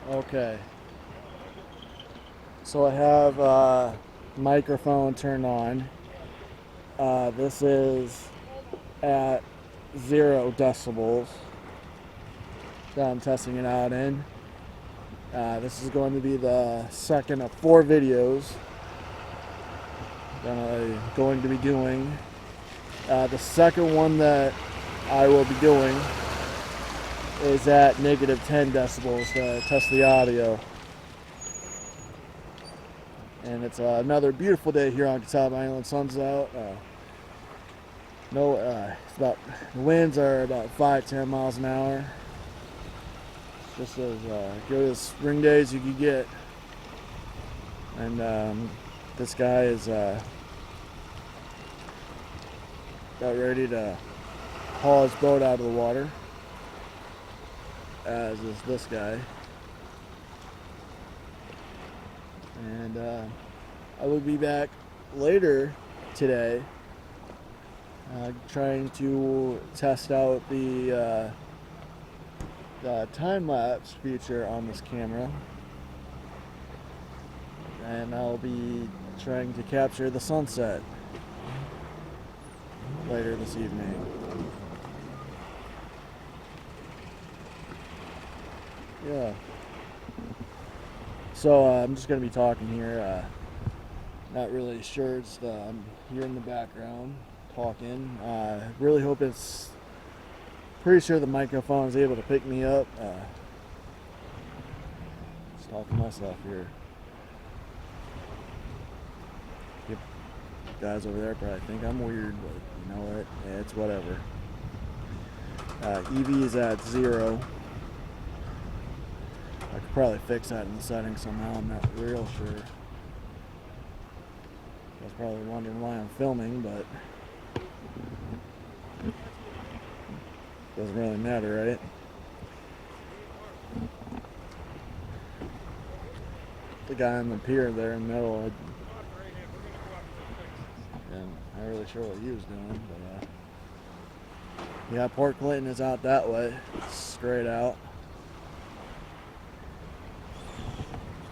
Okay. So I have microphone turned on. This is at 0 decibels that I'm testing it out in. This is going to be the second of 4 videos that I'm going to be doing. The second one that I will be doing is at negative 10 decibels to test the audio. And it's another beautiful day here on Catawba Island. Sun's out. It's about, the winds are about 5-10 miles an hour. Just as good as spring days you could get. And this guy is about ready to haul his boat out of the water, as is this guy. And I will be back later today trying to test out the time-lapse feature on this camera, and I'll be trying to capture the sunset later this evening. Yeah. So I'm just going to be talking here. Not really sure. I'm here in the background talking. Really hope it's. Pretty sure the microphone is able to pick me up. Just talking to myself here. Yep. Guys over there probably think I'm weird, but you know what? Yeah, it's whatever. EV is at 0. I could probably fix that in the settings somehow. I'm not real sure. I was probably wondering why I'm filming, but doesn't really matter, right? The guy on the pier there in the middle, I'm not really sure what he was doing, but yeah, Port Clinton is out that way, straight out.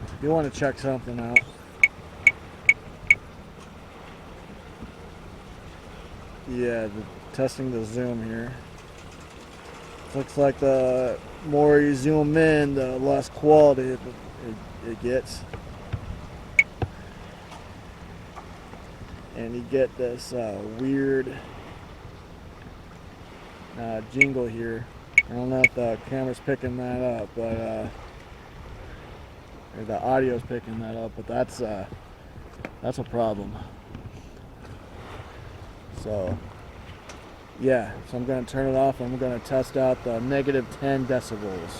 If you want to check something out, yeah, testing the zoom here. Looks like the more you zoom in, the less quality it gets. And you get this weird jingle here. I don't know if the camera's picking that up, but or the audio's picking that up, but that's a problem. So yeah, so I'm going to turn it off and I'm going to test out the negative 10 decibels.